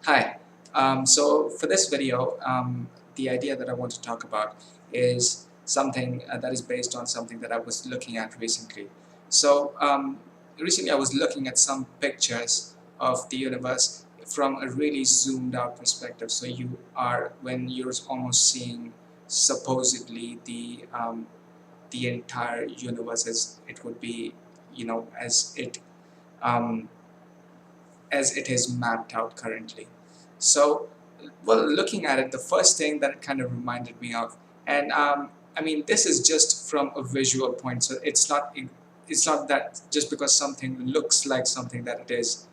Hi. So for this video, the idea that I want to talk about is something that is based on something that I was looking at recently. So recently I was looking at some pictures of the universe from a really zoomed out perspective. So when you're almost seeing supposedly the entire universe as it would be, um, as it is mapped out currently. So, well, looking at it, the first thing that it kind of reminded me of, and I mean, this is just from a visual point, so it's not that just because something looks like something that it is,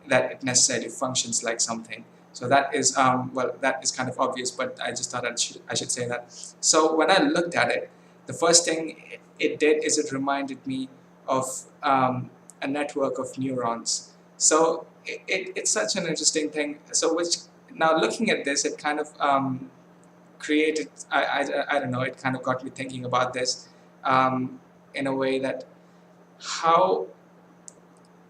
that it necessarily functions like something. So that is well, that is kind of obvious, but I just thought I should say that. So when I looked at it, the first thing it did is it reminded me of a network of neurons. So it's such an interesting thing. So which now looking at this, it kind of created I don't know. It kind of got me thinking about this in a way that how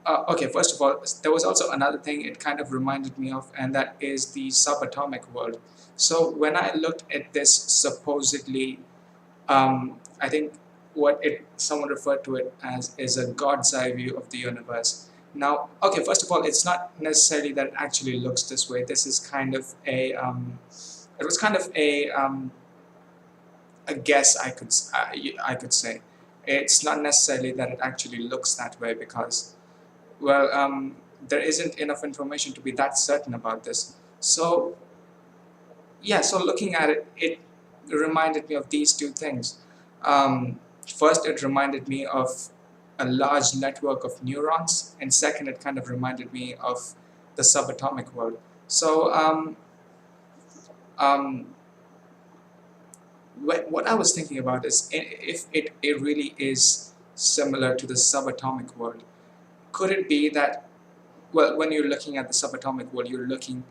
okay, first of all, there was also another thing it kind of reminded me of, and that is the subatomic world. So when I looked at this supposedly, I think what it someone referred to it as is a God's eye view of the universe. Now, okay, first of all, it's not necessarily that it actually looks this way. This is kind of it was kind of a guess I could say. It's not necessarily that it actually looks that way because well, there isn't enough information to be that certain about this. So, yeah, so looking at it, it reminded me of these two things. First, it reminded me of a large network of neurons, and second, it kind of reminded me of the subatomic world. So, um, what I was thinking about is if it really is similar to the subatomic world, could it be that well, when you're looking at the subatomic world, you're looking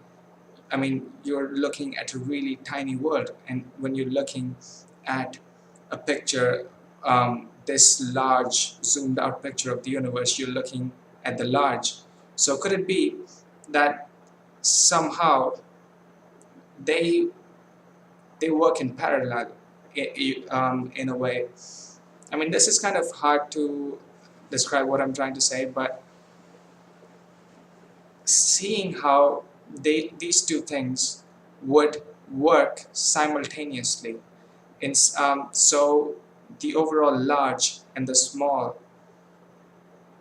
at a really tiny world, and when you're looking at a picture, this large, zoomed out picture of the universe, you're looking at the large. So could it be that somehow they they work in parallel in a way? I mean, this is kind of hard to describe what I'm trying to say, but seeing how these two things would work simultaneously. So the overall large and the small,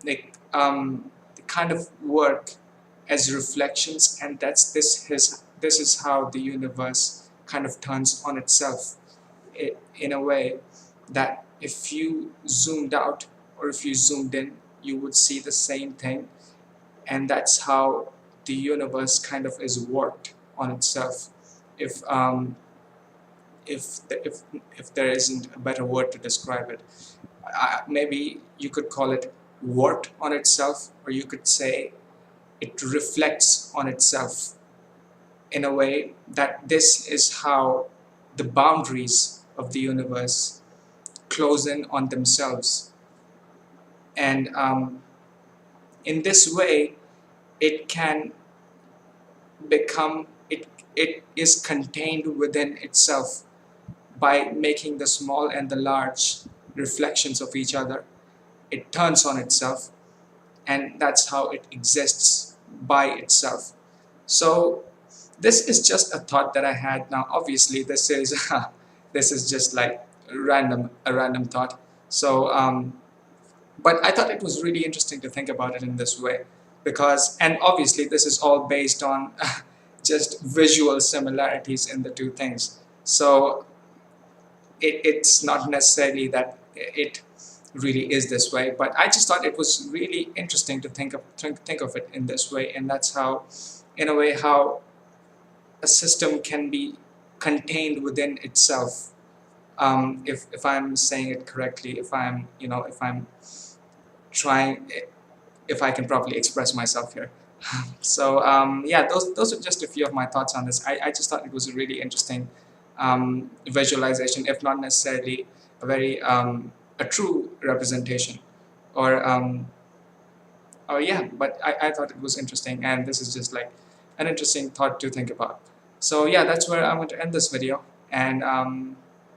they kind of work as reflections, and this is how the universe kind of turns on itself in a way that if you zoomed out or if you zoomed in, you would see the same thing, and that's how the universe kind of is worked on itself. If if there isn't a better word to describe it, maybe you could call it worked on itself, or you could say it reflects on itself in a way that this is how the boundaries of the universe close in on themselves, and in this way it can become it is contained within itself by making the small and the large reflections of each other. It turns on itself, and that's how it exists by itself. So this is just a thought that I had. Now obviously this is this is just like a random thought. So but I thought it was really interesting to think about it in this way, because and obviously this is all based on just visual similarities in the two things. So it's not necessarily that it really is this way, but I just thought it was really interesting to think of it in this way, and that's how, in a way, how a system can be contained within itself. If I'm saying it correctly, if I'm if I'm trying, if I can properly express myself here. So yeah, those are just a few of my thoughts on this. I just thought it was a really interesting visualization, if not necessarily a very a true representation, or yeah. But I thought it was interesting, and this is just like an interesting thought to think about. So yeah, that's where I'm going to end this video, and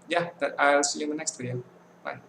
yeah, I'll see you in the next video. Bye.